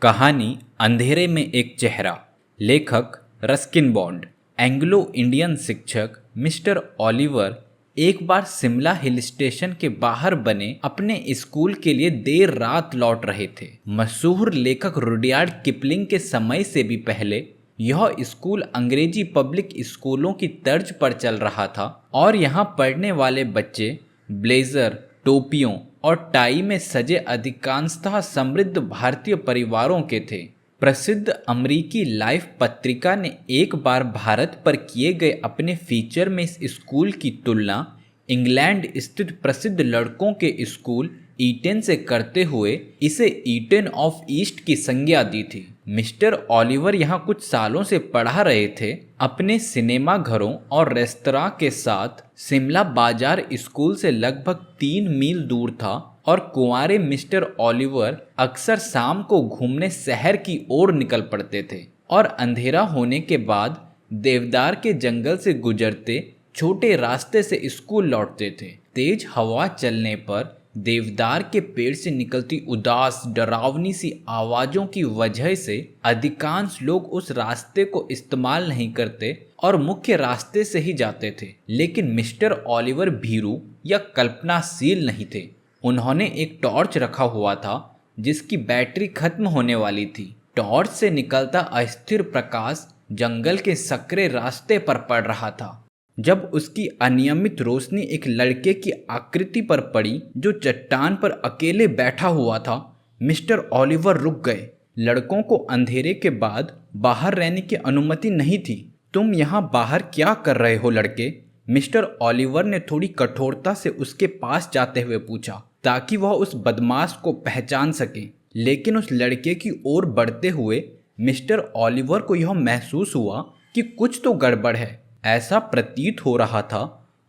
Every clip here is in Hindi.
कहानी अंधेरे में एक चेहरा। लेखक रस्किन बॉन्ड। एंग्लो इंडियन शिक्षक मिस्टर ओलिवर एक बार शिमला हिल स्टेशन के बाहर बने अपने स्कूल के लिए देर रात लौट रहे थे। मशहूर लेखक रुडयार्ड किपलिंग के समय से भी पहले यह स्कूल अंग्रेजी पब्लिक स्कूलों की तर्ज पर चल रहा था और यहाँ पढ़ने वाले बच्चे ब्लेजर, टोपियों और टाई में सजे अधिकांशतः समृद्ध भारतीय परिवारों के थे। प्रसिद्ध अमेरिकी लाइफ पत्रिका ने एक बार भारत पर किए गए अपने फीचर में इस स्कूल की तुलना इंग्लैंड स्थित प्रसिद्ध लड़कों के स्कूल ईटन से करते हुए इसे ईटन ऑफ ईस्ट की संज्ञा दी थी। मिस्टर ओलिवर यहाँ कुछ सालों से पढ़ा रहे थे। अपने सिनेमा घरों और रेस्तरां के साथ शिमला बाजार स्कूल से लगभग 3 मील दूर था और कुंवारे मिस्टर ओलिवर अक्सर शाम को घूमने शहर की ओर निकल पड़ते थे और अंधेरा होने के बाद देवदार के जंगल से गुजरते छोटे रास्ते से स्कूल लौटते थे। तेज हवा चलने पर देवदार के पेड़ से निकलती उदास डरावनी सी आवाज़ों की वजह से अधिकांश लोग उस रास्ते को इस्तेमाल नहीं करते और मुख्य रास्ते से ही जाते थे। लेकिन मिस्टर ओलिवर भीरू या कल्पनाशील नहीं थे। उन्होंने एक टॉर्च रखा हुआ था जिसकी बैटरी खत्म होने वाली थी। टॉर्च से निकलता अस्थिर प्रकाश जंगल के सकरे रास्ते पर पड़ रहा था। जब उसकी अनियमित रोशनी एक लड़के की आकृति पर पड़ी जो चट्टान पर अकेले बैठा हुआ था, मिस्टर ओलिवर रुक गए। लड़कों को अंधेरे के बाद बाहर रहने की अनुमति नहीं थी। तुम यहाँ बाहर क्या कर रहे हो लड़के? मिस्टर ओलिवर ने थोड़ी कठोरता से उसके पास जाते हुए पूछा ताकि वह उस बदमाश को पहचान सके। लेकिन उस लड़के की ओर बढ़ते हुए मिस्टर ओलिवर को यह महसूस हुआ कि कुछ तो गड़बड़ है। ऐसा प्रतीत हो रहा था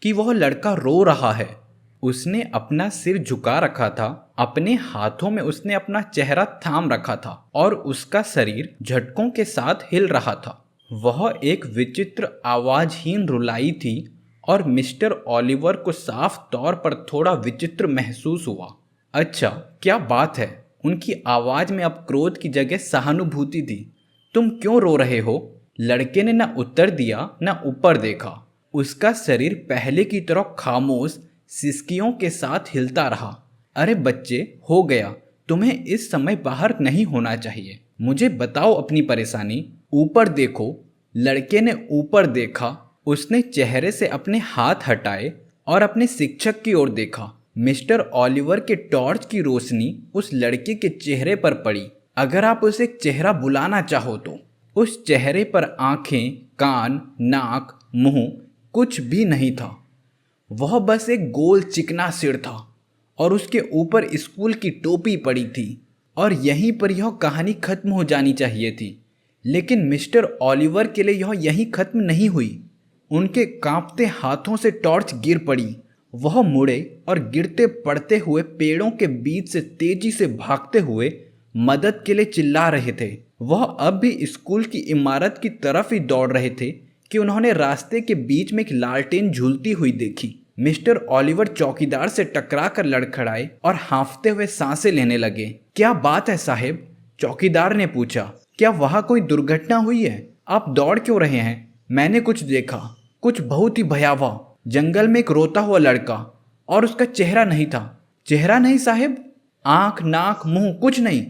कि वह लड़का रो रहा है। उसने अपना सिर झुका रखा था, अपने हाथों में उसने अपना चेहरा थाम रखा था और उसका शरीर झटकों के साथ हिल रहा था। वह एक विचित्र आवाजहीन रुलाई थी और मिस्टर ओलिवर को साफ तौर पर थोड़ा विचित्र महसूस हुआ। अच्छा, क्या बात है? उनकी आवाज में अब क्रोध की जगह सहानुभूति थी। तुम क्यों रो रहे हो? लड़के ने न उत्तर दिया न ऊपर देखा। उसका शरीर पहले की तरह खामोश सिसकियों के साथ हिलता रहा। अरे बच्चे, हो गया। तुम्हें इस समय बाहर नहीं होना चाहिए। मुझे बताओ अपनी परेशानी। ऊपर देखो। लड़के ने ऊपर देखा। उसने चेहरे से अपने हाथ हटाए और अपने शिक्षक की ओर देखा। मिस्टर ओलिवर के टॉर्च की रोशनी उस लड़के के चेहरे पर पड़ी। अगर आप उसे एक चेहरा बुलाना चाहो तो। उस चेहरे पर आंखें, कान, नाक, मुंह कुछ भी नहीं था। वह बस एक गोल चिकना सिर था और उसके ऊपर स्कूल की टोपी पड़ी थी और यहीं पर यह कहानी खत्म हो जानी चाहिए थी। लेकिन मिस्टर ओलिवर के लिए यह यहीं खत्म नहीं हुई। उनके कांपते हाथों से टॉर्च गिर पड़ी। वह मुड़े और गिरते पड़ते हुए पेड़ों के बीच से तेजी से भागते हुए मदद के लिए चिल्ला रहे थे। वह अब भी स्कूल की इमारत की तरफ ही दौड़ रहे थे कि उन्होंने रास्ते के बीच में एक लालटेन झूलती हुई देखी। मिस्टर ओलिवर चौकीदार से टकरा कर लड़खड़ाए और हांफते हुए सांसें लेने लगे। क्या बात है साहब? चौकीदार ने पूछा। क्या वहां कोई दुर्घटना हुई है? आप दौड़ क्यों रहे हैं? मैंने कुछ देखा, कुछ बहुत ही भयावह। जंगल में एक रोता हुआ लड़का और उसका चेहरा नहीं था। चेहरा नहीं साहब? आंख, नाक, मुंह कुछ नहीं?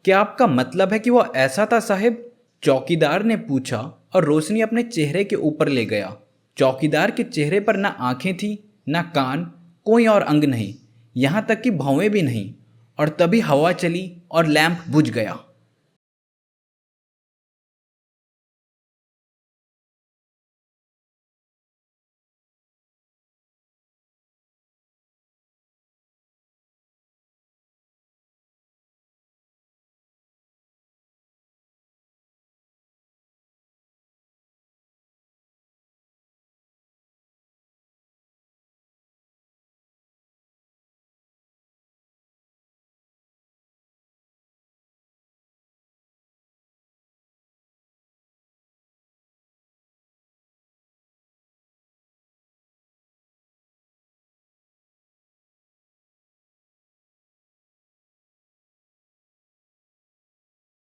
क्या आपका मतलब है कि वह ऐसा था साहब? चौकीदार ने पूछा और रोशनी अपने चेहरे के ऊपर ले गया। चौकीदार के चेहरे पर ना आंखें थी, ना कान, कोई और अंग नहीं, यहाँ तक कि भौवें भी नहीं। और तभी हवा चली और लैंप बुझ गया।